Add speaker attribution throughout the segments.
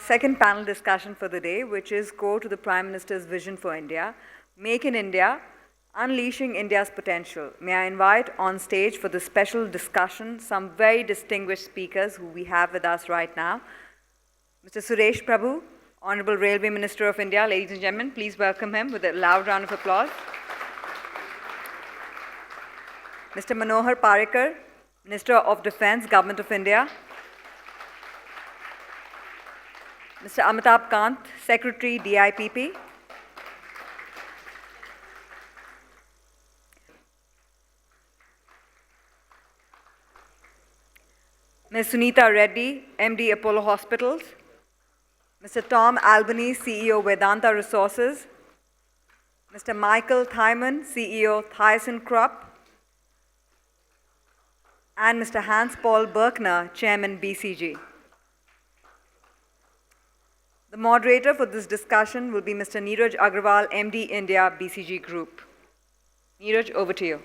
Speaker 1: Second panel discussion for the day, which is core to the Prime Minister's vision for India, Make in India, Unleashing India's Potential. May I invite on stage for the special discussion some very distinguished speakers who we have with us right now. Mr. Suresh Prabhu, Honorable Railway Minister of India. Ladies and gentlemen, please welcome him with a loud round of applause. Mr. Manohar Parrikar, Minister of Defence, Government of India. Mr. Amitabh Kant, Secretary, DIPP. Ms. Sunita Reddy, MD, Apollo Hospitals. Mr. Tom Albany, CEO, Vedanta Resources. Mr. Michael Thyman, CEO, ThyssenKrupp. And Mr. Hans-Paul Berkner, Chairman, BCG. The moderator for this discussion will be Mr. Neeraj Agrawal, MD, India, BCG Group. Neeraj, over to you.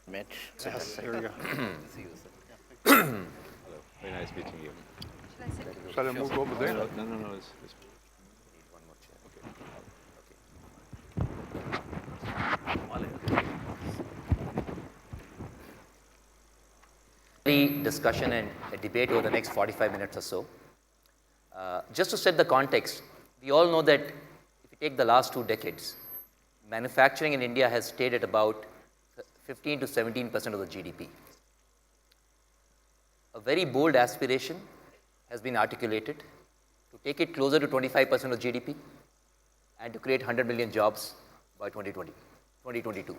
Speaker 2: Yes, here we go.
Speaker 3: Hello, very nice meeting you.
Speaker 2: Shall I move over there?
Speaker 3: No, it's
Speaker 4: One more chair. The discussion and a debate over the next 45 minutes or so. Just to set the context, we all know that if you take the last 2 decades, manufacturing in India has stayed at about 15 to 17% of the GDP. A very bold aspiration has been articulated to take it closer to 25% of GDP and to create 100 million jobs by 2022.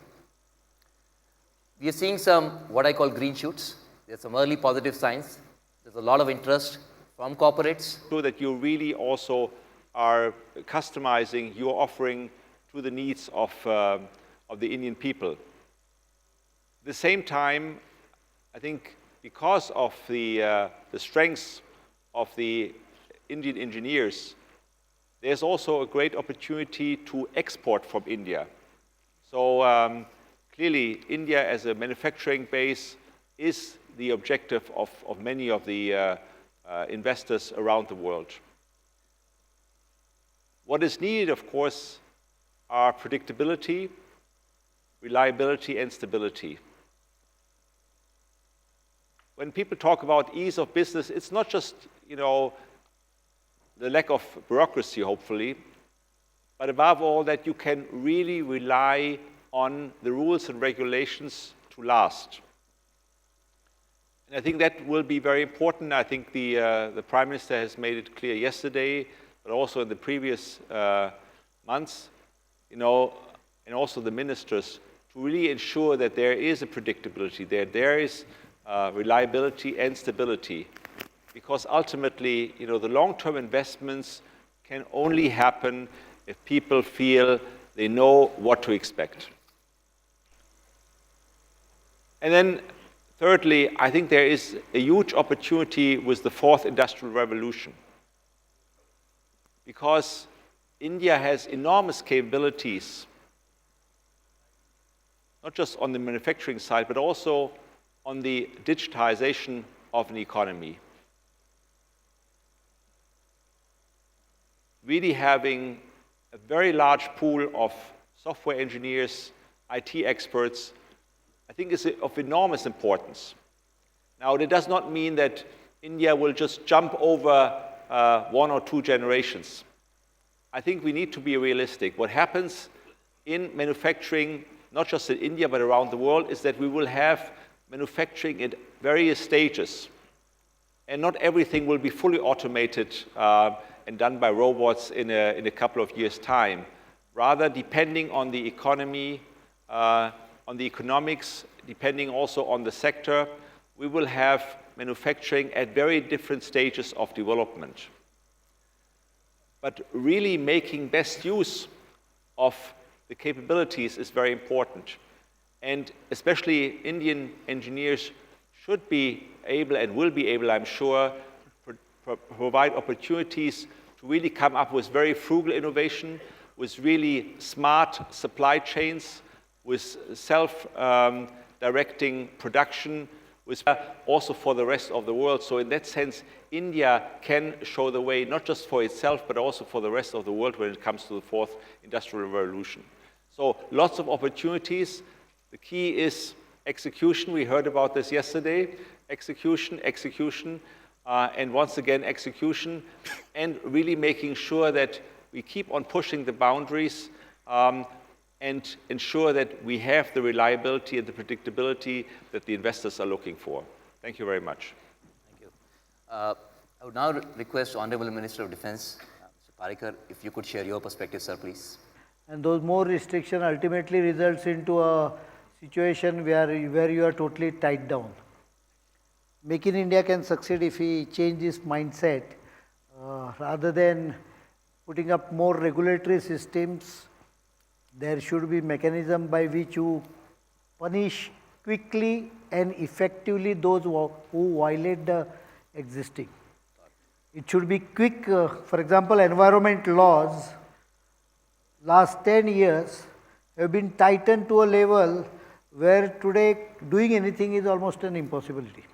Speaker 4: We are seeing some what I call green shoots. There's some early positive signs. There's a lot of interest from corporates.
Speaker 3: So that you really also are customizing your offering to the needs of the Indian people. At the same time, I think because of the strengths of the Indian engineers, there's also a great opportunity to export from India. So clearly, India as a manufacturing base is the objective of many of the investors around the world. What is needed, of course, are predictability, reliability, and stability. When people talk about ease of business, it's not just, the lack of bureaucracy, hopefully, but above all that you can really rely on the rules and regulations to last. And I think that will be very important. I think the Prime Minister has made it clear yesterday, but also in the previous months, and also the ministers, to really ensure that there is a predictability, there is reliability and stability, because ultimately, the long-term investments can only happen if people feel they know what to expect. And then, thirdly, I think there is a huge opportunity with the fourth industrial revolution, because India has enormous capabilities, not just on the manufacturing side, but also on the digitization of an economy. Really having a very large pool of software engineers, IT experts, I think is of enormous importance. Now, it does not mean that India will just jump over 1 or 2 generations. I think we need to be realistic. What happens in manufacturing, not just in India, but around the world, is that we will have manufacturing at various stages. And not everything will be fully automated and done by robots in a couple of years' time. Rather, depending on the economy, on the economics, depending also on the sector, we will have manufacturing at very different stages of development. But really making best use of the capabilities is very important. And especially Indian engineers should be able and will be able, I'm sure, to provide opportunities to really come up with very frugal innovation, with really smart supply chains, with self-directing production, also for the rest of the world. So in that sense, India can show the way, not just for itself, but also for the rest of the world when it comes to the fourth industrial revolution. So lots of opportunities. The key is execution. We heard about this yesterday. Execution, execution, and once again, execution, and really making sure that we keep on pushing the boundaries and ensure that we have the reliability and the predictability that the investors are looking for. Thank you very much.
Speaker 4: Thank you. I would now request Honorable Minister of Defense, Mr. Parikar, if you could share your perspective, sir, please.
Speaker 5: And those more restriction ultimately results into a situation where you are totally tied down. Make in India can succeed if we change this mindset rather than putting up more regulatory systems. There should be mechanism by which you punish quickly and effectively those who violate the existing. It should be quick. For example, environment laws last 10 years have been tightened to a level where today doing anything is almost an impossibility.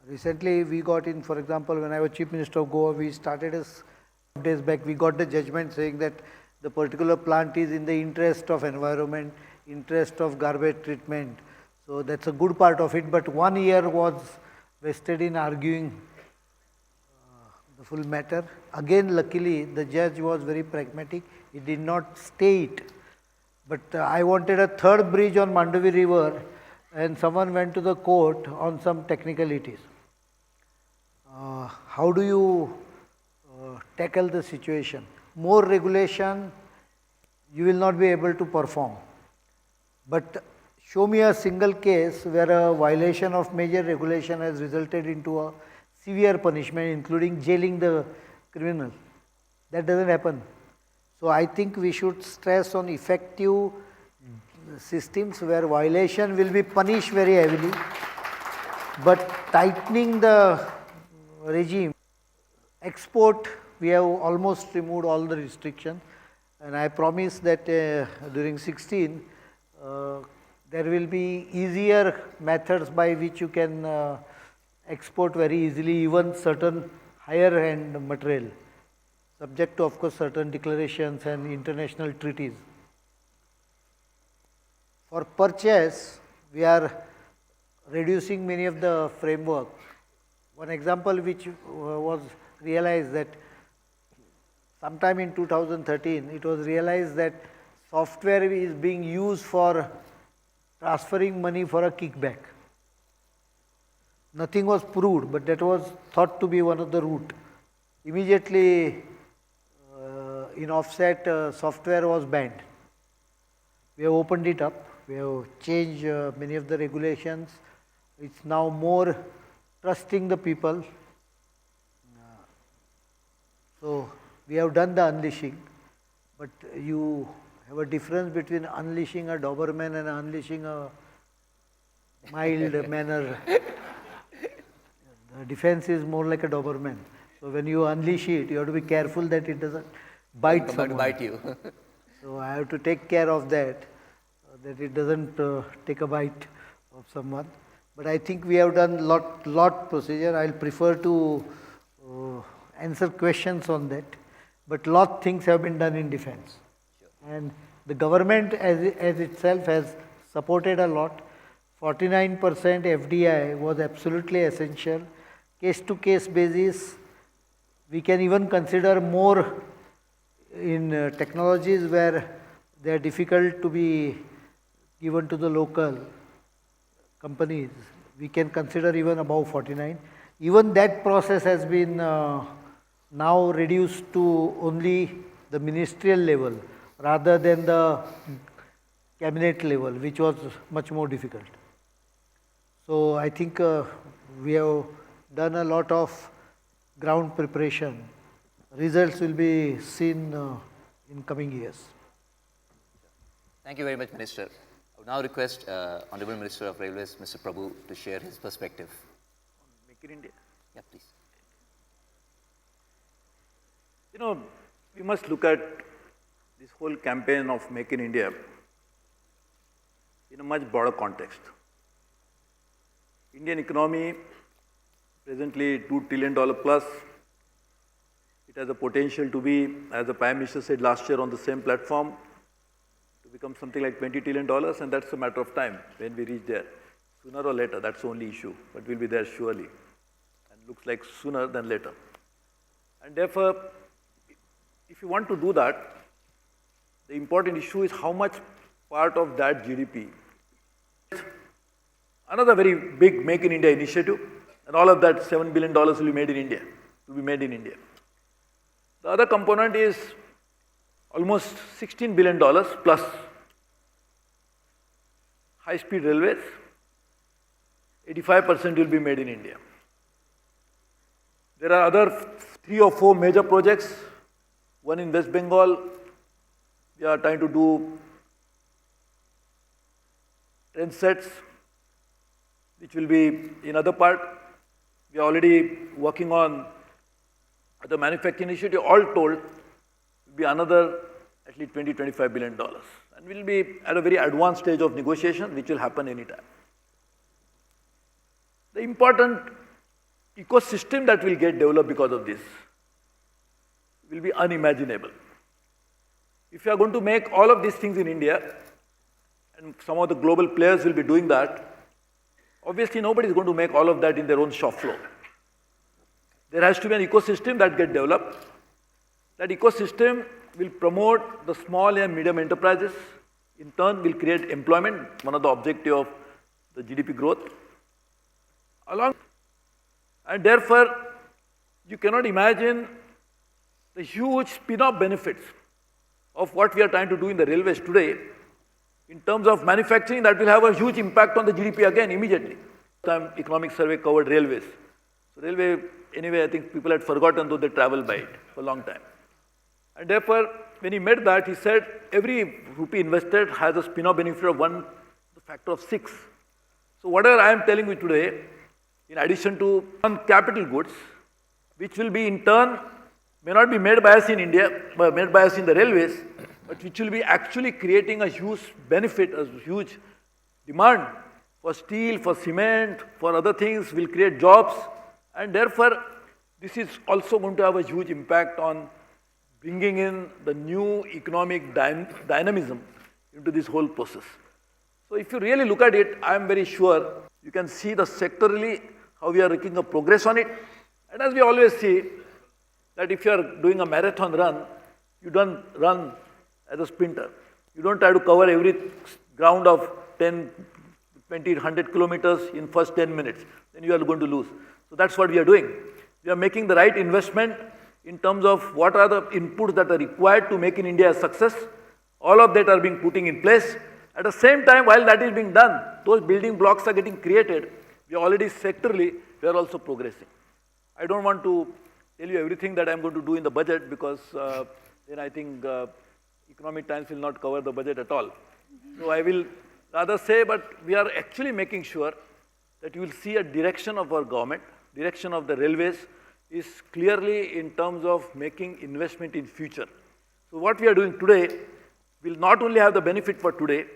Speaker 5: Recently we got in, for example, when I was Chief Minister of Goa, we started days back, we got the judgment saying that the particular plant is in the interest of environment, interest of garbage treatment. So that's a good part of it, but 1 year was wasted in arguing the full matter. Again, luckily, the judge was very pragmatic. He did not stay it. But I wanted a third bridge on Mandavi River, and someone went to the court on some technicalities. How do you tackle the situation? More regulation, you will not be able to perform. But show me a single case where a violation of major regulation has resulted into a severe punishment, including jailing the criminal. That doesn't happen. So I think we should stress on effective systems where violation will be punished very heavily, but tightening the regime. Export, we have almost removed all the restrictions, and I promise that during 16, there will be easier methods by which you can export very easily even certain higher end material, subject to of course certain declarations and international treaties. For purchase, we are reducing many of the framework. One example which was realized that sometime in 2013, it was realized that software is being used for transferring money for a kickback. Nothing was proved, but that was thought to be one of the route. Immediately in offset, software was banned. We have opened it up. We have changed many of the regulations. It's now more trusting the people. So we have done the unleashing, but you have a difference between unleashing a Doberman and unleashing a mild manner. The defense is more like a Doberman. So when you unleash it, you have to be careful that it doesn't bite someone.
Speaker 4: Bite you.
Speaker 5: So I have to take care of that, that it doesn't take a bite of someone. But I think we have done lot procedure. I'll prefer to answer questions on that. But lot things have been done in defense. Sure. And the government as itself has supported a lot. 49% FDI was absolutely essential. Case-to-case basis, we can even consider more in technologies where they are difficult to be given to the local companies. We can consider even above 49. Even that process has been now reduced to only the ministerial level rather than the cabinet level, which was much more difficult. So I think we have done a lot of ground preparation. Results will be seen in coming years.
Speaker 4: Thank you very much, Minister. I would now request Honorable Minister of Railways, Mr. Prabhu, to share his perspective.
Speaker 2: Make in India.
Speaker 4: Yeah, please.
Speaker 2: You know, we must look at this whole campaign of Make in India in a much broader context. Indian economy, presently $2 trillion plus. It has a potential to be, as the Prime Minister said last year on the same platform, to become something like $20 trillion, and that's a matter of time when we reach there. Sooner or later, that's the only issue, but we'll be there surely. And looks like sooner than later. And therefore, if you want to do that, the important issue is how much part of that GDP. Another very big Make in India initiative, and all of that $7 billion will be made in India, The other component is almost $16 billion plus high-speed railways, 85% will be made in India. There are other 3 or 4 major projects. One in West Bengal, we are trying to do train sets, which will be in other part. We are already working on the manufacturing initiative. All told, will be another at least $20–25 billion. And we will be at a very advanced stage of negotiation, which will happen anytime. The important ecosystem that will get developed because of this will be unimaginable. If you are going to make all of these things in India, and some of the global players will be doing that, obviously nobody is going to make all of that in their own shop floor. There has to be an ecosystem that gets developed. That ecosystem will promote the small and medium enterprises, in turn will create employment, one of the objectives of the GDP growth. And therefore, you cannot imagine the huge spin-off benefits of what we are trying to do in the railways today. In terms of manufacturing, that will have a huge impact on the GDP again immediately. Economic survey covered railways. So railway, anyway, I think people had forgotten, though they travel by it for a long time. And therefore, when he made that, he said every rupee invested has a spin-off benefit of the factor of 6. So whatever I am telling you today, in addition to capital goods, which will be in turn, may not be made by us in India, but made by us in the railways, but which will be actually creating a huge benefit, a huge demand for steel, for cement, for other things, will create jobs. And therefore, this is also going to have a huge impact on bringing in the new economic dynamism into this whole process. So if you really look at it, I am very sure you can see the sectorally how we are making a progress on it. And as we always see, that if you are doing a marathon run, you don't run as a sprinter. You don't try to cover every ground of 10, 20, 100 kilometers in first 10 minutes. Then you are going to lose. So that's what we are doing. We are making the right investment in terms of what are the inputs that are required to make in India a success. All of that are being putting in place. At the same time, while that is being done, those building blocks are getting created. We are already sectorally, we are also progressing. I don't want to tell you everything that I am going to do in the budget because then I think Economic Times will not cover the budget at all. So I will rather say, but we are actually making sure that you will see a direction of our government, direction of the railways is clearly in terms of making investment in future. So what we are doing today will not only have the benefit for today,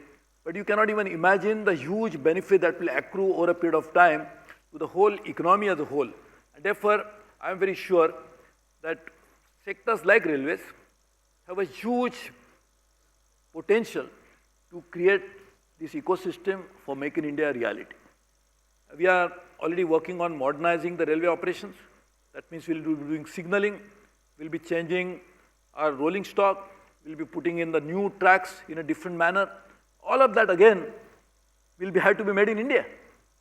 Speaker 2: but you cannot even imagine the huge benefit that will accrue over a period of time to the whole economy as a whole. And therefore, I am very sure that sectors like railways have a huge potential to create this ecosystem for making India a reality. We are already working on modernizing the railway operations. That means we will be doing signaling, we will be changing our rolling stock, we will be putting in the new tracks in a different manner. All of that again will have to be made in India.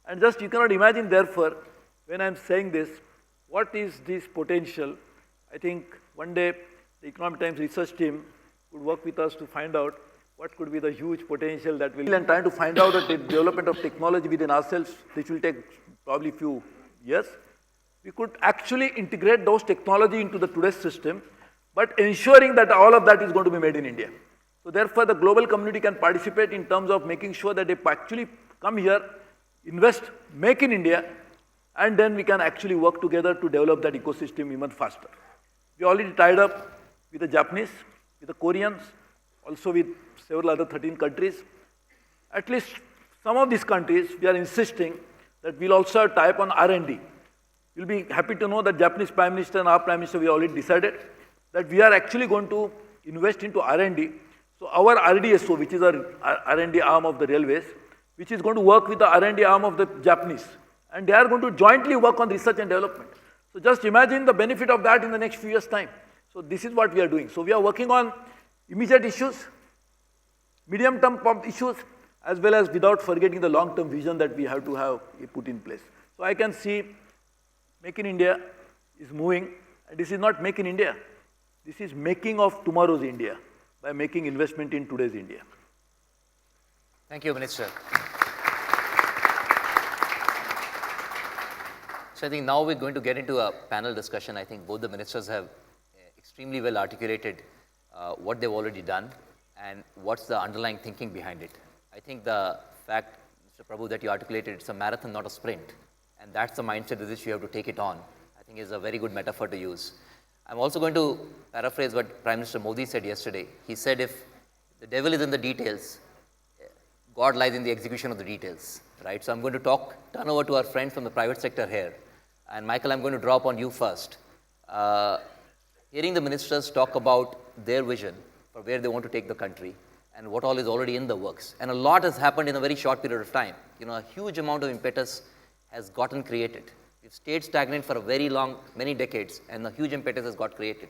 Speaker 2: And just you cannot imagine therefore, when I am saying this, what is this potential? I think one day the Economic Times research team would work with us to find out what could be the huge potential that will, and trying to find out the development of technology within ourselves, which will take probably few years. We could actually integrate those technology into the today's system, but ensuring that all of that is going to be made in India. So therefore, the global community can participate in terms of making sure that they actually come here, invest, make in India, and then we can actually work together to develop that ecosystem even faster. We already tied up with the Japanese, with the Koreans, also with several other 13 countries. At least some of these countries, we are insisting that we'll also have tie-up on R&D. You'll be happy to know that Japanese Prime Minister and our Prime Minister, we already decided that we are actually going to invest into R&D. So our RDSO, which is our R&D arm of the railways, which is going to work with the R&D arm of the Japanese. And they are going to jointly work on research and development. So just imagine the benefit of that in the next few years' time. So this is what we are doing. So we are working on immediate issues, medium-term issues, as well as without forgetting the long-term vision that we have to have put in place. So I can see Make in India is moving. And this is not Make in India. This is making of tomorrow's India by making investment in today's India.
Speaker 4: Thank you, Minister. So I think now we're going to get into a panel discussion. I think both the ministers have extremely well articulated what they've already done and what's the underlying thinking behind it. I think the fact, Mr. Prabhu, that you articulated, it's a marathon, not a sprint. And that's the mindset with which you have to take it on. I think is a very good metaphor to use. I'm also going to paraphrase what Prime Minister Modi said yesterday. He said, if the devil is in the details, God lies in the execution of the details, right? So I'm going to turn over to our friends from the private sector here. And Michael, I'm going to draw upon you first. Hearing the ministers talk about their vision for where they want to take the country and what all is already in the works. And a lot has happened in a very short period of time. You know, a huge amount of impetus has gotten created. We've stayed stagnant for a very long, many decades, and a huge impetus has got created.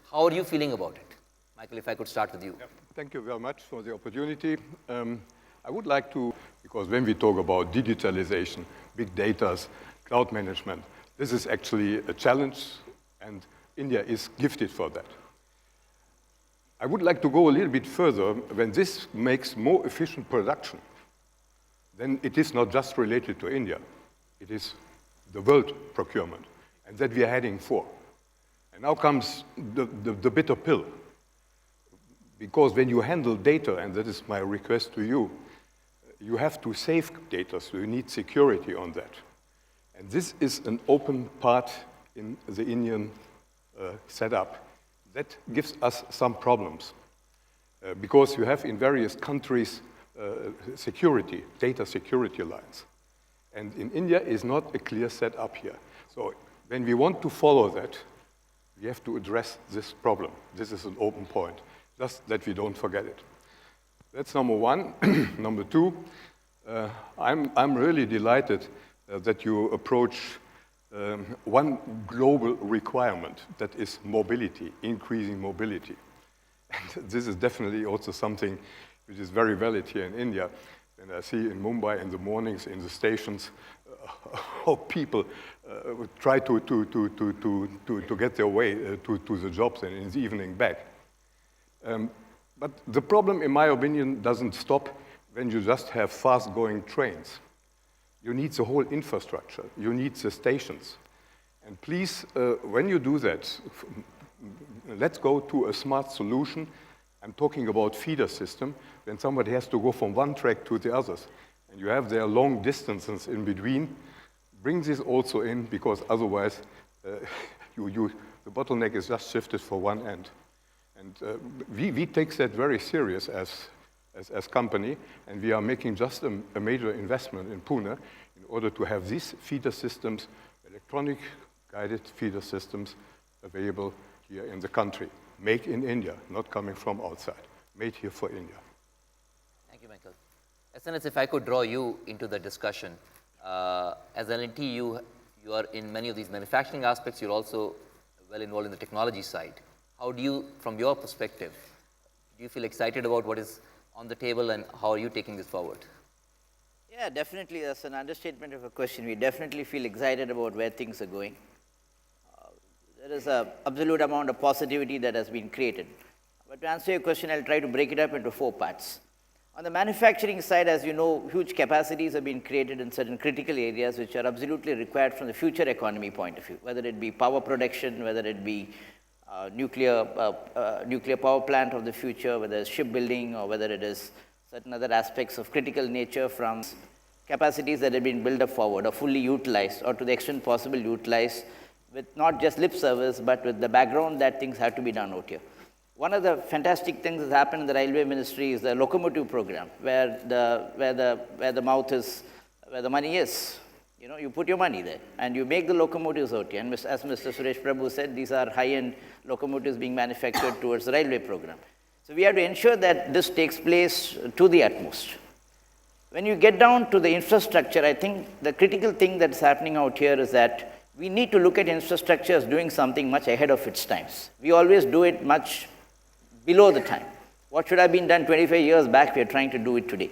Speaker 4: How are you feeling about it? Michael, if I could start with you.
Speaker 6: Yeah, thank you very much for the opportunity. I would like to, because when we talk about digitalization, big data, cloud management, this is actually a challenge, and India is gifted for that. I would like to go a little bit further. When this makes more efficient production, then it is not just related to India. It is the world procurement, and that we are heading for. And now comes the bitter pill. Because when you handle data, and that is my request to you, you have to save data, so you need security on that. And this is an open part in the Indian setup. That gives us some problems. Because you have in various countries security, data security lines. And in India is not a clear setup here. So when we want to follow that, we have to address this problem. This is an open point, just that we don't forget it. That's number one. Number two, I'm really delighted that you approach one global requirement, that is mobility, increasing mobility. And this is definitely also something which is very valid here in India. And I see in Mumbai in the mornings in the stations how people try to get their way to the jobs and in the evening back. But the problem, in my opinion, doesn't stop when you just have fast-going trains. You need the whole infrastructure. You need the stations. And please, when you do that, let's go to a smart solution. I'm talking about feeder system, when somebody has to go from one track to the others, and you have their long distances in between. Bring this also in, because otherwise the bottleneck is just shifted for one end. And we take that very serious as company, and we are making just a major investment in Pune in order to have these feeder systems, electronic guided feeder systems, available here in the country. Made in India, not coming from outside. Made here for India.
Speaker 4: Thank you, Michael. SNS, if I could draw you into the discussion. As L&T, you are in many of these manufacturing aspects. You're also well involved in the technology side. How do you, from your perspective, do you feel excited about what is on the table, and how are you taking this forward?
Speaker 7: Yeah, definitely. That's an understatement of a question. We definitely feel excited about where things are going. There is an absolute amount of positivity that has been created. But to answer your question, I'll try to break it up into 4 parts. On the manufacturing side, as you know, huge capacities have been created in certain critical areas which are absolutely required from the future economy point of view, whether it be power production, whether it be nuclear power plant of the future, whether it's shipbuilding, or whether it is certain other aspects of critical nature, from capacities that have been built up forward or fully utilized, or to the extent possible utilized, with not just lip service, but with the background that things have to be done out here. One of the fantastic things that's happened in the railway ministry is the locomotive program, where the mouth is, where the money is. You know, you put your money there and you make the locomotives out here. And as Mr. Suresh Prabhu said, these are high-end locomotives being manufactured towards the railway program. So we have to ensure that this takes place to the utmost. When you get down to the infrastructure, I think the critical thing that's happening out here is that we need to look at infrastructure as doing something much ahead of its times. We always do it much below the time. What should have been done 25 years back, we are trying to do it today.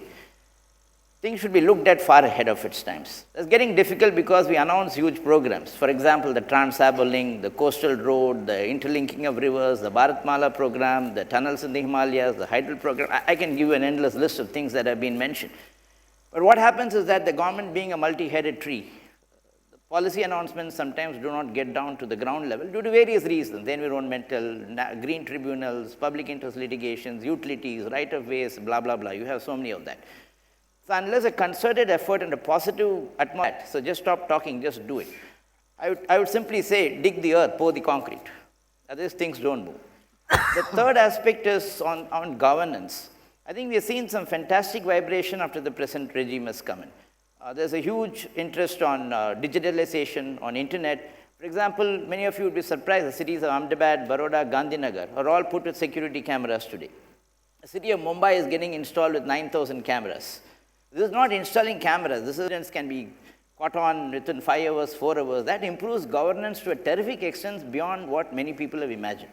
Speaker 7: Things should be looked at far ahead of its times. It's getting difficult because we announce huge programs. For example, the Trans-Harbour Link, the Coastal Road, the interlinking of rivers, the Bharatmala program, the tunnels in the Himalayas, the hydro program. I can give you an endless list of things that have been mentioned. But what happens is that the government being a multi-headed tree, the policy announcements sometimes do not get down to the ground level due to various reasons, the environmental, green tribunals, public interest litigations, utilities, right-of-ways, blah, blah, blah. You have so many of that. So unless a concerted effort and a positive atmosphere, so just stop talking, just do it. I would simply say, dig the earth, pour the concrete. Otherwise, things don't move. The third aspect is on governance. I think we have seen some fantastic vibration after the present regime has come in. There's a huge interest on digitalization, on internet. For example, many of you would be surprised, the cities of Ahmedabad, Baroda, Gandhinagar are all put with security cameras today. The city of Mumbai is getting installed with 9,000 cameras. This is not installing cameras. This evidence can be caught on within 5 hours, 4 hours. That improves governance to a terrific extent beyond what many people have imagined.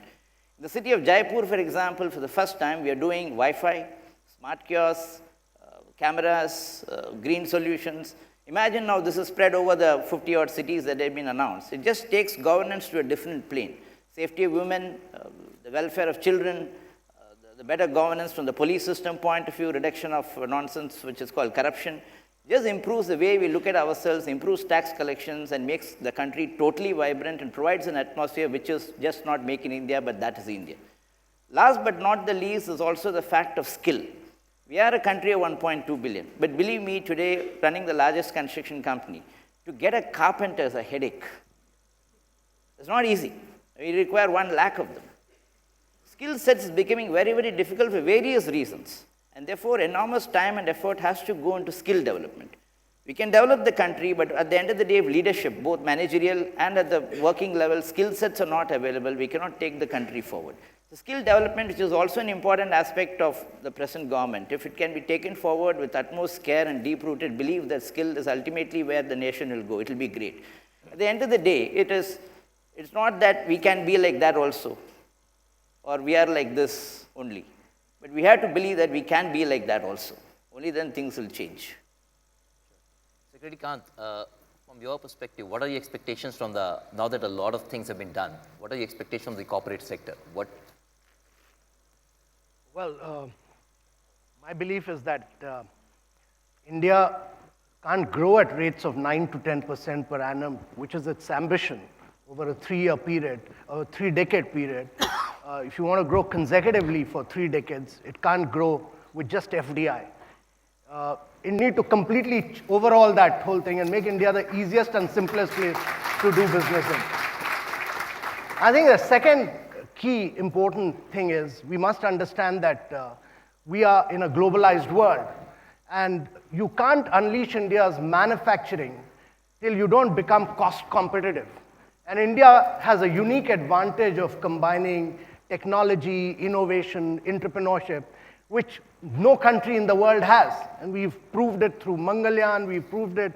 Speaker 7: In the city of Jaipur, for example, for the first time, we are doing Wi-Fi, smart kiosks, cameras, green solutions. Imagine now this is spread over the 50-odd cities that have been announced. It just takes governance to a different plane. Safety of women, the welfare of children, the better governance from the police system point of view, reduction of nonsense, which is called corruption, just improves the way we look at ourselves, improves tax collections, and makes the country totally vibrant and provides an atmosphere which is just not Make in India, but that is India. Last but not the least is also the fact of skill. We are a country of 1.2 billion, but believe me, today, running the largest construction company, to get a carpenter is a headache. It's not easy. We require 1 lakh of them. Skill sets is becoming very, very difficult for various reasons. And therefore, enormous time and effort has to go into skill development. We can develop the country, but at the end of the day, leadership, both managerial and at the working level, skill sets are not available. We cannot take the country forward. The skill development, which is also an important aspect of the present government, if it can be taken forward with utmost care and deep-rooted belief that skill is ultimately where the nation will go, it will be great. At the end of the day, it's not that we can be like that also, or we are like this only. But we have to believe that we can be like that also. Only then things will change.
Speaker 4: Secretary Kant, from your perspective, what are the expectations from now that a lot of things have been done, what are the expectations from the corporate sector?
Speaker 8: Well, my belief is that India can't grow at rates of 9 to 10% per annum, which is its ambition over a 3-year period, or a 3-decade period. If you want to grow consecutively for 3 decades, it can't grow with just FDI. You need to completely overhaul that whole thing and make India the easiest and simplest place to do business in. I think the second key important thing is we must understand that we are in a globalized world, and you can't unleash India's manufacturing till you don't become cost competitive. And India has a unique advantage of combining technology, innovation, entrepreneurship, which no country in the world has. And we've proved it through Mangalyaan, we've proved it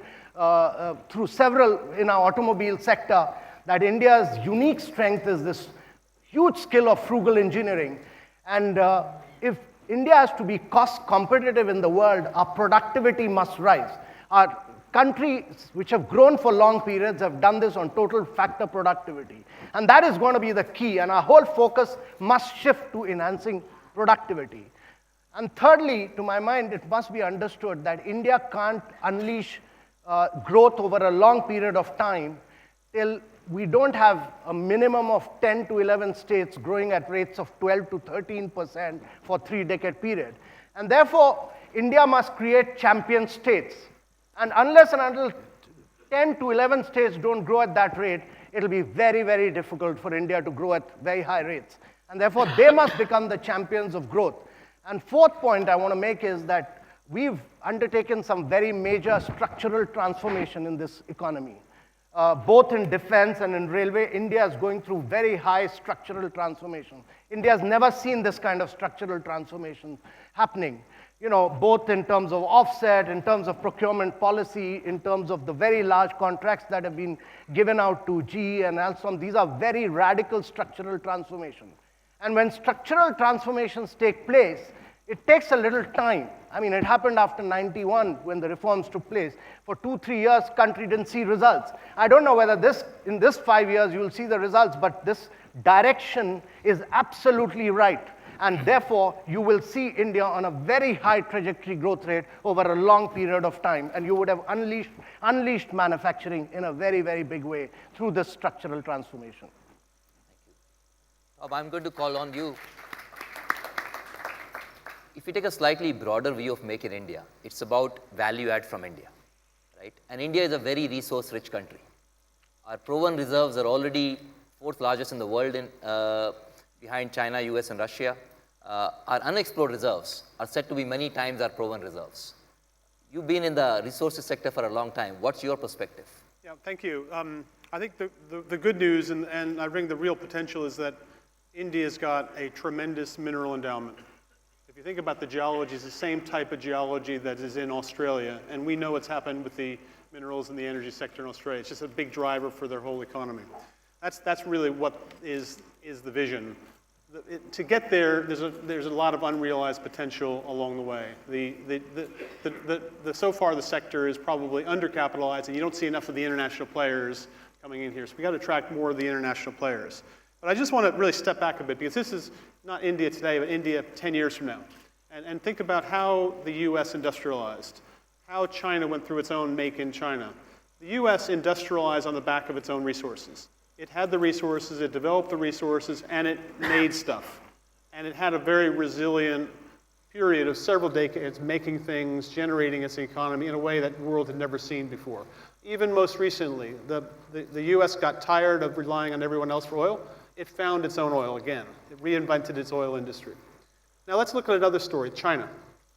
Speaker 8: through several in our automobile sector, that India's unique strength is this huge skill of frugal engineering. And if India has to be cost competitive in the world, our productivity must rise. Our countries which have grown for long periods have done this on total factor productivity. And that is going to be the key, and our whole focus must shift to enhancing productivity. And thirdly, to my mind, it must be understood that India can't unleash growth over a long period of time till we don't have a minimum of 10 to 11 states growing at rates of 12 to 13% for 3-decade period. And therefore, India must create champion states. And unless and until 10 to 11 states don't grow at that rate, it'll be very, very difficult for India to grow at very high rates. And therefore, they must become the champions of growth. And fourth point I want to make is that we've undertaken some very major structural transformation in this economy. Both in defense and in railway, India is going through very high structural transformation. India has never seen this kind of structural transformation happening. You know, both in terms of offset, in terms of procurement policy, in terms of the very large contracts that have been given out to GE and Alstom. These are very radical structural transformations. And when structural transformations take place, it takes a little time. I mean, it happened after 91 when the reforms took place. For 2-3 years, country didn't see results. I don't know whether in this 5 years you will see the results, but this direction is absolutely right. And therefore, you will see India on a very high trajectory growth rate over a long period of time. And you would have unleashed manufacturing in a very, very big way through this structural transformation.
Speaker 4: Bob, I'm going to call on you. If you take a slightly broader view of Make in India, it's about value add from India, right? And India is a very resource-rich country. Our proven reserves are already 4th largest in the world behind China, US, and Russia. Our unexplored reserves are said to be many times our proven reserves. You've been in the resources sector for a long time. What's your perspective?
Speaker 9: Yeah, thank you. I think the good news, and I bring the real potential, is that India's got a tremendous mineral endowment. If you think about the geology, it's the same type of geology that is in Australia, and we know what's happened with the minerals in the energy sector in Australia. It's just a big driver for their whole economy. That's really what is the vision. To get there, there's a lot of unrealized potential along the way. So far, the sector is probably undercapitalized, and you don't see enough of the international players coming in here. So we got to attract more of the international players. But I just want to really step back a bit, because this is not India today, but India 10 years from now. And think about how the US industrialized, how China went through its own make in China. The US industrialized on the back of its own resources. It had the resources, it developed the resources, and it made stuff. And it had a very resilient period of several decades making things, generating its economy in a way that the world had never seen before. Even most recently, the US got tired of relying on everyone else for oil. It found its own oil again. It reinvented its oil industry. Now let's look at another story, China.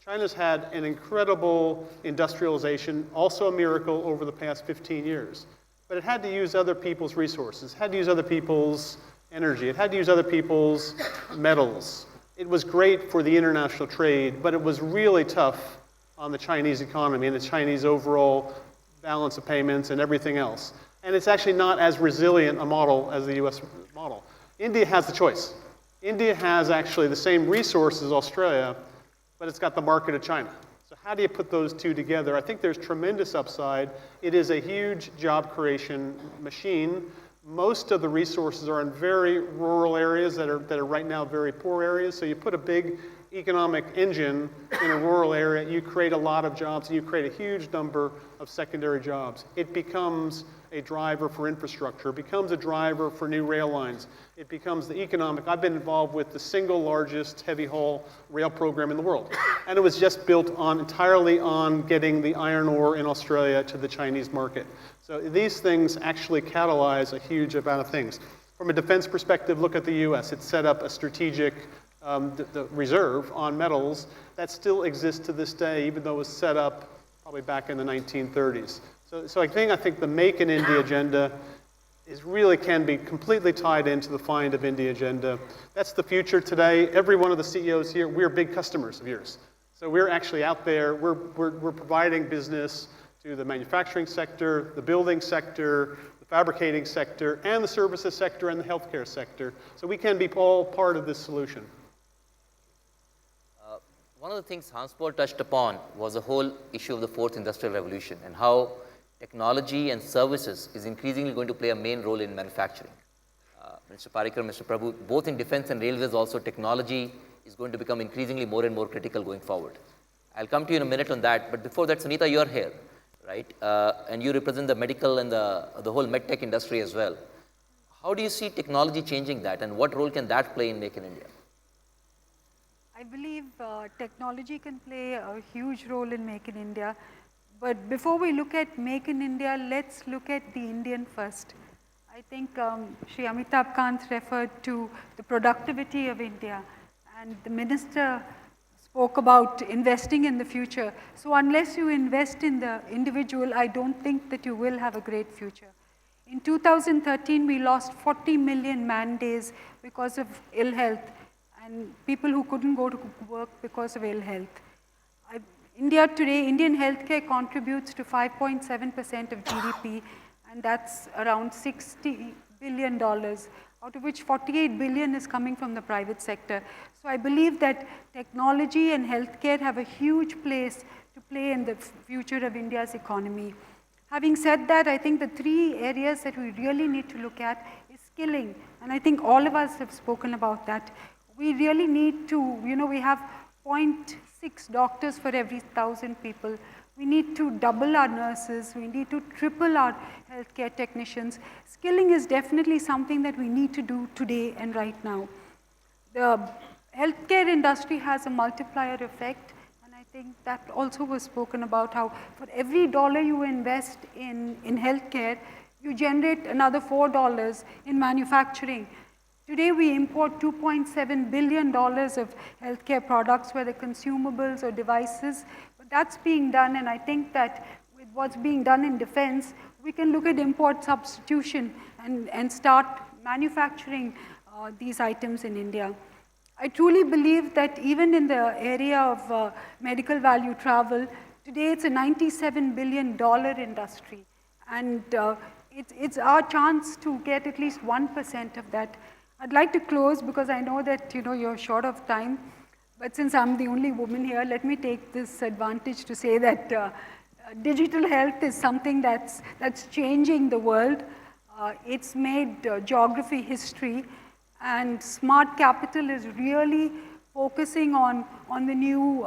Speaker 9: China's had an incredible industrialization, also a miracle over the past 15 years. But it had to use other people's resources, had to use other people's energy, it had to use other people's metals. It was great for the international trade, but it was really tough on the Chinese economy and the Chinese overall balance of payments and everything else. And it's actually not as resilient a model as the US model. India has the choice. India has actually the same resources as Australia, but it's got the market of China. So how do you put those two together? I think there's tremendous upside. It is a huge job creation machine. Most of the resources are in very rural areas that are right now very poor areas. So you put a big economic engine in a rural area, you create a lot of jobs, and you create a huge number of secondary jobs. It becomes a driver for infrastructure. It becomes a driver for new rail lines. It becomes the economic. I've been involved with the single largest heavy haul rail program in the world. And it was just built entirely on getting the iron ore in Australia to the Chinese market. So these things actually catalyze a huge amount of things. From a defense perspective, look at the US. It set up a strategic the reserve on metals that still exists to this day, even though it was set up probably back in the 1930s. So I think the Make in India agenda really can be completely tied into the Find of India agenda. That's the future today. Every one of the CEOs here, we're big customers of yours. So we're actually out there, we're providing business to the manufacturing sector, the building sector, the fabricating sector, and the services sector and the healthcare sector. So we can be all part of this solution.
Speaker 4: One of the things Hans Paul touched upon was the whole issue of the 4th Industrial Revolution and how technology and services is increasingly going to play a main role in manufacturing. Mr. Parikar, Mr. Prabhu, both in defense and railways also, technology is going to become increasingly more and more critical going forward. I'll come to you in a minute on that, but before that, Sunita, you're here, right? And you represent the medical and the whole medtech industry as well. How do you see technology changing that, and what role can that play in Make in India?
Speaker 10: I believe technology can play a huge role in Make in India. But before we look at Make in India, let's look at the Indian first. I think Shri Amitabh Kant referred to the productivity of India, and the minister spoke about investing in the future. So unless you invest in the individual, I don't think that you will have a great future. In 2013, we lost 40 million man days because of ill health and people who couldn't go to work because of ill health. India today, Indian healthcare contributes to 5.7% of GDP, and that's around $60 billion, out of which 48 billion is coming from the private sector. So I believe that technology and healthcare have a huge place to play in the future of India's economy. Having said that, I think the three areas that we really need to look at is skilling, and I think all of us have spoken about that. We really need to, we have 0.6 doctors for every 1,000 people. We need to double our nurses. We need to triple our healthcare technicians. Skilling is definitely something that we need to do today and right now. The healthcare industry has a multiplier effect, and I think that also was spoken about how for every dollar you invest in healthcare, you generate another $4 in manufacturing. Today we import $2.7 billion of healthcare products, whether consumables or devices, but that's being done, and I think that with what's being done in defense, we can look at import substitution and start manufacturing these items in India. I truly believe that even in the area of medical value travel, today it's a $97 billion industry, and it's our chance to get at least 1% of that. I'd like to close because I know that you're short of time, but since I'm the only woman here, let me take this advantage to say that digital health is something that's changing the world. It's made geography history, and smart capital is really focusing on the new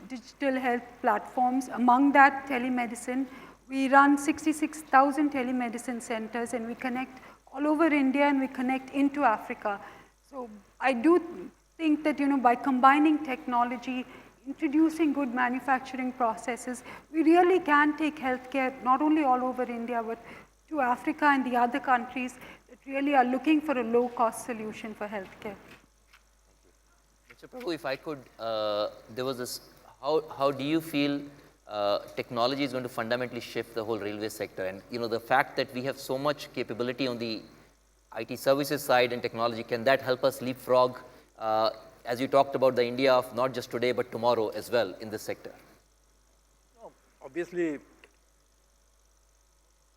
Speaker 10: digital health platforms. Among that, telemedicine. We run 66,000 telemedicine centers, and we connect all over India, and we connect into Africa. So I do think that by combining technology, introducing good manufacturing processes, we really can take healthcare not only all over India, but to Africa and the other countries that really are looking for a low-cost solution for healthcare.
Speaker 4: Mr. Prabhu, if I could, there was this, how do you feel technology is going to fundamentally shift the whole railway sector? And the fact that we have so much capability on the IT services side and technology, can that help us leapfrog, as you talked about the India of not just today but tomorrow as well in this sector?
Speaker 2: Obviously,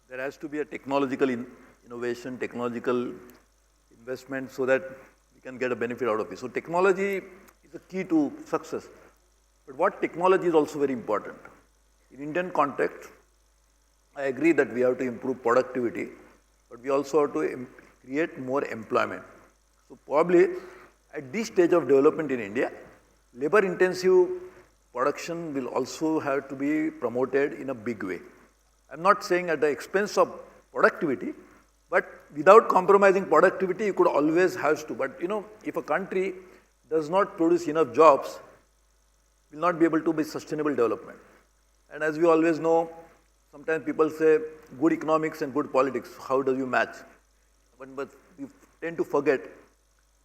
Speaker 2: there has to be a technological innovation, technological investment so that we can get a benefit out of it. So technology is a key to success. But what technology is also very important. In Indian context, I agree that we have to improve productivity, but we also have to create more employment. So probably at this stage of development in India, labor-intensive production will also have to be promoted in a big way. I'm not saying at the expense of productivity, but without compromising productivity, you could always have to. But if a country does not produce enough jobs, will not be able to be sustainable development. And as we always know, sometimes people say good economics and good politics, how do you match? But we tend to forget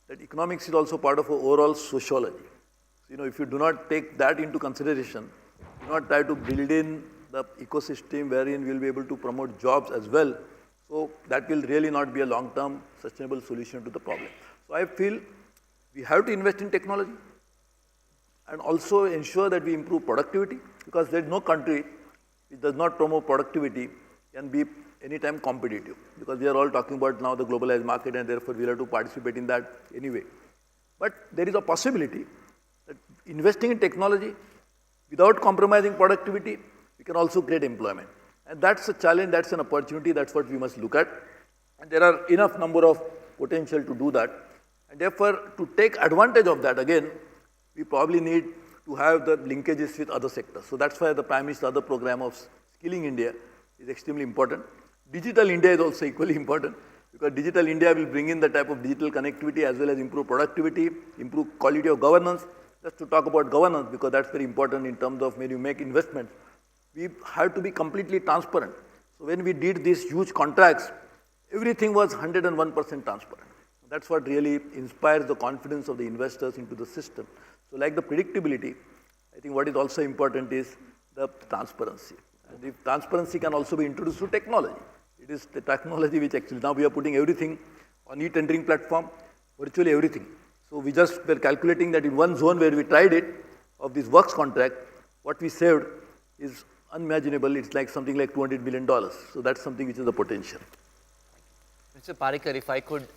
Speaker 2: that economics is also part of our overall sociology. If you do not take that into consideration, do not try to build in the ecosystem wherein we will be able to promote jobs as well, so that will really not be a long-term sustainable solution to the problem. So I feel we have to invest in technology and also ensure that we improve productivity, because there is no country which does not promote productivity can be anytime competitive, because we are all talking about now the globalized market, and therefore we have to participate in that anyway. But there is a possibility that investing in technology without compromising productivity, we can also create employment. And that's a challenge, that's an opportunity, that's what we must look at. And there are enough number of potential to do that. And therefore, to take advantage of that, again, we probably need to have the linkages with other sectors. So that's why the Prime Minister's other program of Skilling India is extremely important. Digital India is also equally important, because Digital India will bring in the type of digital connectivity as well as improve productivity, improve quality of governance. Just to talk about governance, because that's very important in terms of when you make investments, we have to be completely transparent. So when we did these huge contracts, everything was 101% transparent. That's what really inspires the confidence of the investors into the system. So like the predictability, I think what is also important is the transparency. And if transparency can also be introduced through technology. It is the technology which actually, now we are putting everything on e-tendering platform, virtually everything. So we just were calculating that in one zone where we tried it, of this works contract, what we saved is unimaginable. It's like something like $200 million. So that's something which is the potential.
Speaker 4: Mr. Parikar, if I could,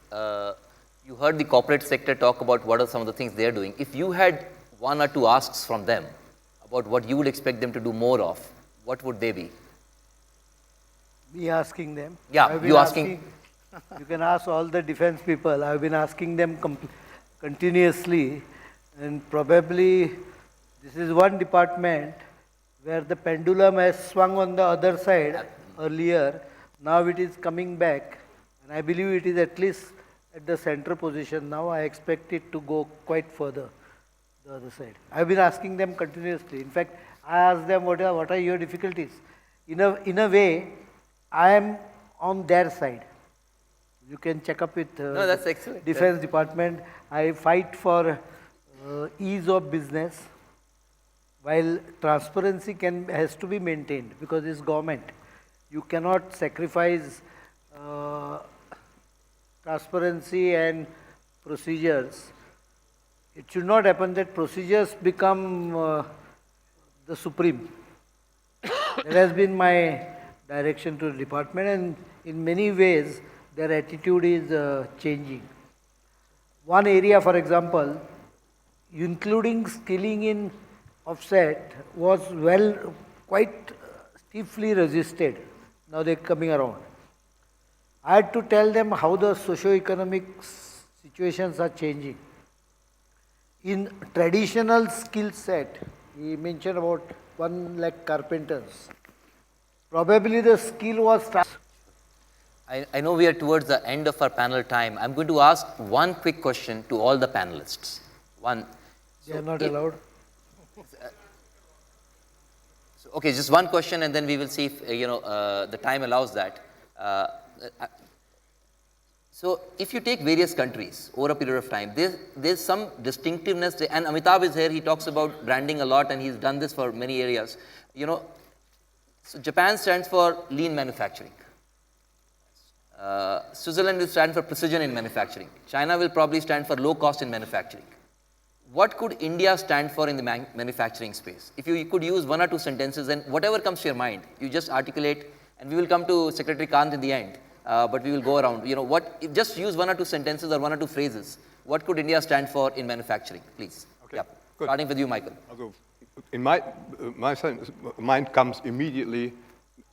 Speaker 4: you heard the corporate sector talk about what are some of the things they're doing. If you had one or two asks from them about what you would expect them to do more of, what would they be?
Speaker 5: Me asking them.
Speaker 4: Yeah, you asking.
Speaker 5: You can ask all the defense people. I've been asking them continuously, and probably this is one department where the pendulum has swung on the other side earlier. Now it is coming back, and I believe it is at least at the center position. Now I expect it to go quite further, the other side. I've been asking them continuously. In fact, I asked them, what are your difficulties? In a way, I am on their side. You can check up with
Speaker 4: No, that's excellent.
Speaker 5: Defense Department. I fight for ease of business, while transparency has to be maintained because it's government. You cannot sacrifice transparency and procedures. It should not happen that procedures become the supreme. That has been my direction to the department, and in many ways their attitude is changing. One area, for example, including skilling in offset, was quite stiffly resisted. Now they're coming around. I had to tell them how the socio-economic situations are changing. In traditional skill set, he mentioned about 1 lakh carpenters. Probably the skill was...
Speaker 4: I know we are towards the end of our panel time. I'm going to ask one quick question to all the panelists. One.
Speaker 5: They are not allowed.
Speaker 4: Okay, just one question, and then we will see if the time allows that. So if you take various countries over a period of time, there's some distinctiveness, and Amitabh is here, he talks about branding a lot, and he's done this for many areas. So Japan stands for lean manufacturing. Switzerland will stand for precision in manufacturing. China will probably stand for low cost in manufacturing. What could India stand for in the manufacturing space? If you could use 1 or 2 sentences, and whatever comes to your mind, you just articulate, and we will come to Secretary Kant in the end, but we will go around. Just use 1 or 2 sentences or 1 or 2 phrases. What could India stand for in manufacturing, please?
Speaker 6: Okay,
Speaker 4: yeah.
Speaker 6: good.
Speaker 4: Starting with you, Michael.
Speaker 6: In my mind comes immediately,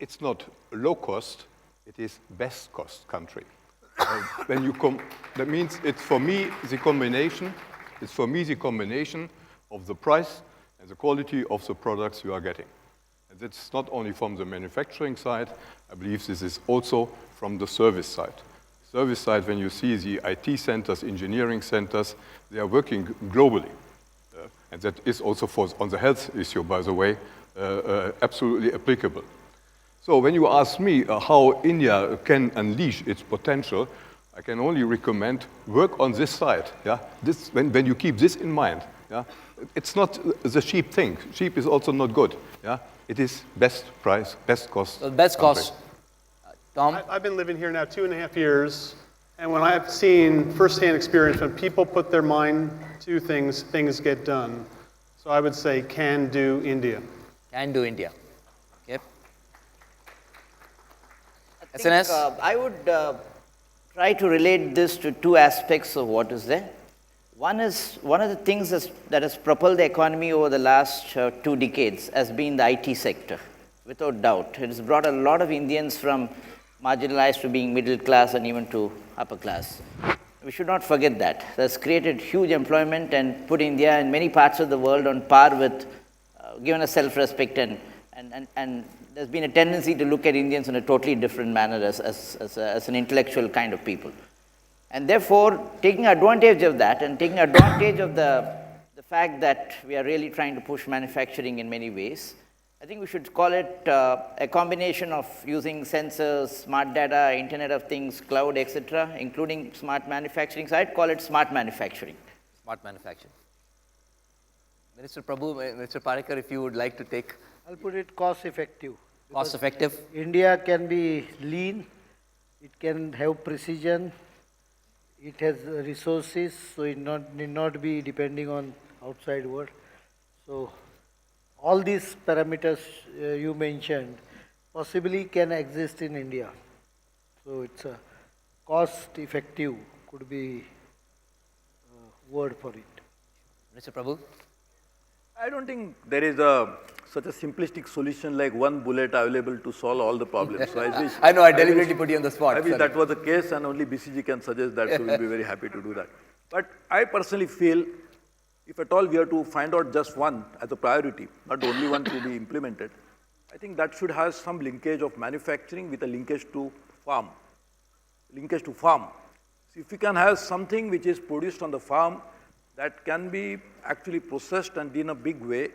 Speaker 6: it's not low cost, it is best cost country. When you that means it's for me the combination of the price and the quality of the products you are getting. And it's not only from the manufacturing side, I believe this is also from the service side. Service side, when you see the IT centers, engineering centers, they are working globally. And that is also on the health issue, by the way, absolutely applicable. So when you ask me how India can unleash its potential, I can only recommend work on this side. Yeah, when you keep this in mind. Yeah, it's not the cheap thing. Cheap is also not good. Yeah, it is best price, best cost.
Speaker 4: Best cost. Tom,
Speaker 9: I've been living here now 2.5 years, and when I've seen firsthand experience when people put their mind to things, things get done. So I would say, can do India.
Speaker 4: Can do India. Yep.
Speaker 7: SNS? I would try to relate this to 2 aspects of what is there. One of the things that has propelled the economy over the last 2 decades has been the IT sector, without doubt. It has brought a lot of Indians from marginalized to being middle class and even to upper class. We should not forget that. That's created huge employment and put India in many parts of the world on par with, given a self-respect, and there's been a tendency to look at Indians in a totally different manner as an intellectual kind of people. And therefore, taking advantage of that and taking advantage of the fact that we are really trying to push manufacturing in many ways, I think we should call it a combination of using sensors, smart data, Internet of Things, cloud, etc., including smart manufacturing. So I'd call it smart manufacturing.
Speaker 4: Smart manufacturing. Minister Prabhu, Mr. Parekar, if you would like to take
Speaker 5: I'll put it cost effective.
Speaker 4: cost effective.
Speaker 5: India can be lean, it can have precision, it has resources, so it need not be depending on outside world. So all these parameters you mentioned possibly can exist in India. So it's a cost effective could be word for it.
Speaker 4: Mr. Prabhu?
Speaker 2: I don't think there is such a simplistic solution like one bullet available to solve all the problems. So I wish.
Speaker 4: I know, I deliberately put you on the spot.
Speaker 2: I wish
Speaker 4: sorry.
Speaker 2: that was the case and only BCG can suggest that, so we'll be very happy to do that. But I personally feel if at all we are to find out just one as a priority, not the only one to be implemented, I think that should have some linkage of manufacturing with a linkage to farm. Linkage to farm. So if we can have something which is produced on the farm that can be actually processed and in a big way,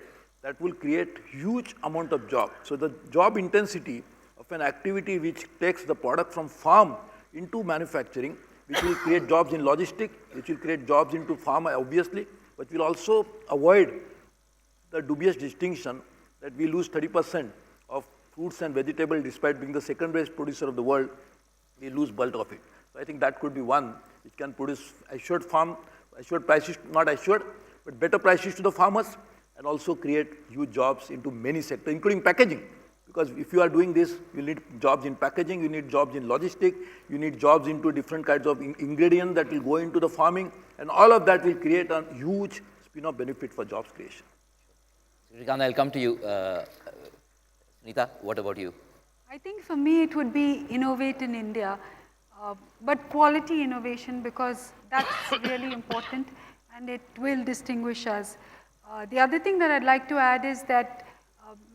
Speaker 2: that will create huge amount of job. So the job intensity of an activity which takes the product from farm into manufacturing, which will create jobs in logistics, which will create jobs into farm obviously, but will also avoid the dubious distinction that we lose 30% of fruits and vegetables despite being the second best producer of the world, we lose bulk of it. So I think that could be one which can produce assured farm, assured prices, not assured, but better prices to the farmers and also create huge jobs into many sectors, including packaging. Because if you are doing this, you need jobs in packaging, you need jobs in logistics, you need jobs into different kinds of ingredients that will go into the farming, and all of that will create a huge spin-off benefit for jobs creation.
Speaker 4: Srikant, I'll come to you. Sunita, what about you?
Speaker 10: I think for me it would be innovate in India, but quality innovation, because that's really important and it will distinguish us. The other thing that I'd like to add is that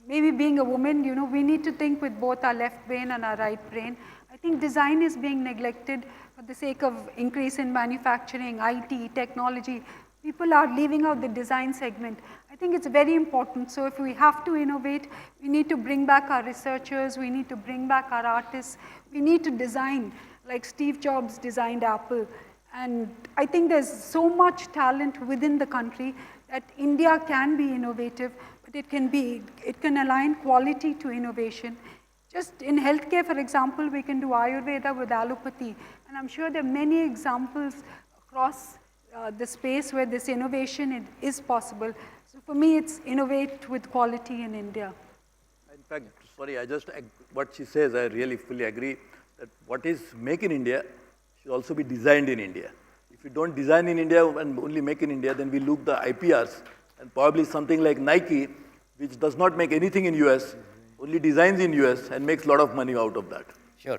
Speaker 10: maybe being a woman, you know, we need to think with both our left brain and our right brain. I think design is being neglected for the sake of increase in manufacturing, IT, technology. People are leaving out the design segment. I think it's very important. So if we have to innovate, we need to bring back our researchers, we need to bring back our artists, we need to design like Steve Jobs designed Apple. And I think there's so much talent within the country that India can be innovative, but it can align quality to innovation. Just in healthcare, for example, we can do Ayurveda with allopathy. And I'm sure there are many examples across the space where this innovation is possible. So for me, it's innovate with quality in India.
Speaker 2: In fact, sorry, what she says, I really fully agree that what is make in India should also be designed in India. If we don't design in India and only make in India, then we look the IPRs and probably something like Nike, which does not make anything in US, only designs in US and makes a lot of money out of that.
Speaker 4: Sure.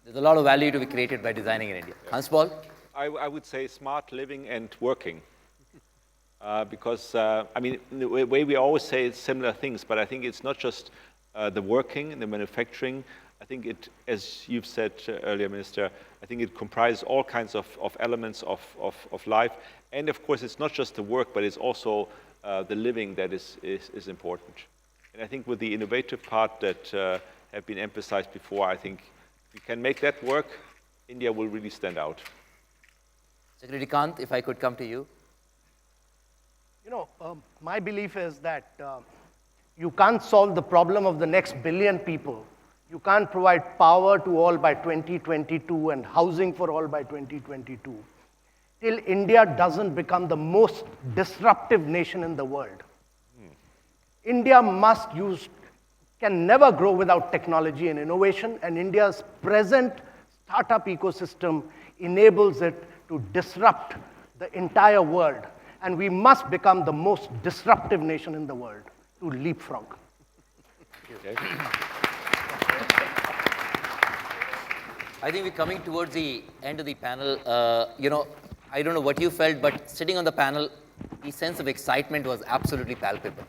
Speaker 4: There's a lot of value to be created by designing in India. Hans Paul?
Speaker 3: I would say smart living and working. Because, I mean, in the way we always say similar things, but I think it's not just the working and the manufacturing. I think it, as you've said earlier, Minister, I think it comprises all kinds of elements of life. And of course, it's not just the work, but it's also the living that is important. And I think with the innovative part that have been emphasized before, I think if we can make that work, India will really stand out.
Speaker 4: Secretary Kant, if I could come to you.
Speaker 8: You know, my belief is that you can't solve the problem of the next billion people. You can't provide power to all by 2022 and housing for all by 2022 till India doesn't become the most disruptive nation in the world. India can never grow without technology and innovation, and India's present startup ecosystem enables it to disrupt the entire world. And we must become the most disruptive nation in the world to leapfrog.
Speaker 4: Okay. I think we're coming towards the end of the panel. You know, I don't know what you felt, but sitting on the panel, the sense of excitement was absolutely palpable.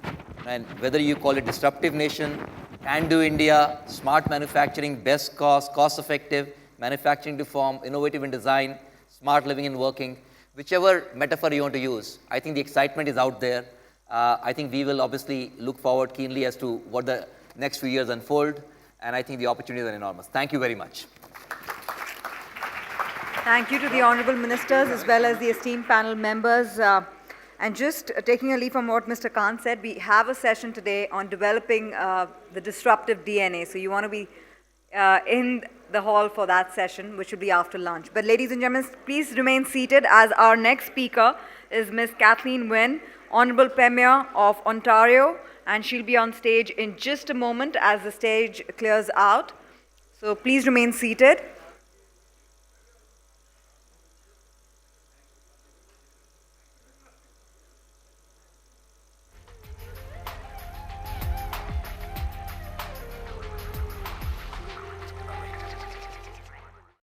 Speaker 4: And whether you call it disruptive nation, can-do India, smart manufacturing, best cost, cost-effective, manufacturing to form, innovative in design, smart living and working, whichever metaphor you want to use, I think the excitement is out there. I think we will obviously look forward keenly as to what the next few years unfold, and I think the opportunities are enormous. Thank you very much.
Speaker 1: Thank you to the Honourable Ministers as well as the esteemed panel members. And just taking a leaf from what Mr. Khan said, we have a session today on developing the disruptive DNA. So you want to be in the hall for that session, which will be after lunch. But ladies and gentlemen, please remain seated as our next speaker is Ms. Kathleen Wynne, Honorable Premier of Ontario, and she'll be on stage in just a moment as the stage clears out. So please remain seated.